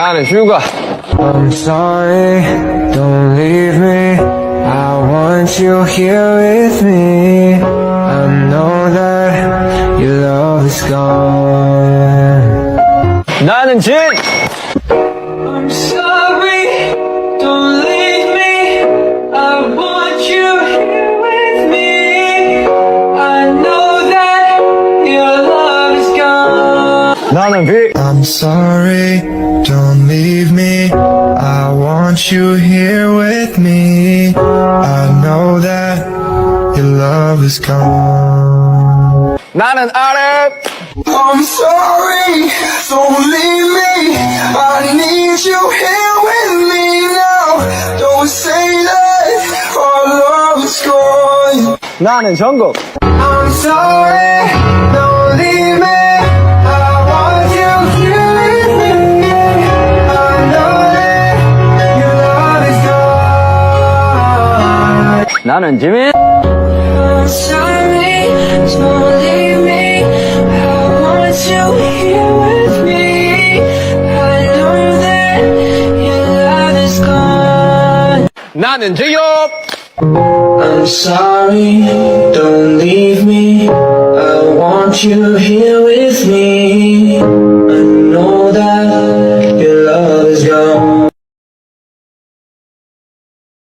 나는 휴가. I'm sorry, don't leave me. I want you here with me. I know that your love is gone. 나는 진. I'm sorry, don't leave me. I want you here with me. I know that your love is gone. 나는 비. I'm sorry, don't leave me. I want you here with me. I know that your love is gone. 나는 아래. I'm sorry, don't leave me. I need you here with me now. Don't say that our love is gone. 나는 전국. I'm sorry, don't leave me. I want you here with me. I know that your love is gone. 나는 지민. I'm sorry, don't leave me. I want you here with me. I know that your love is gone. 나는 지엽. I'm sorry, don't leave me. I want you here with me. I know that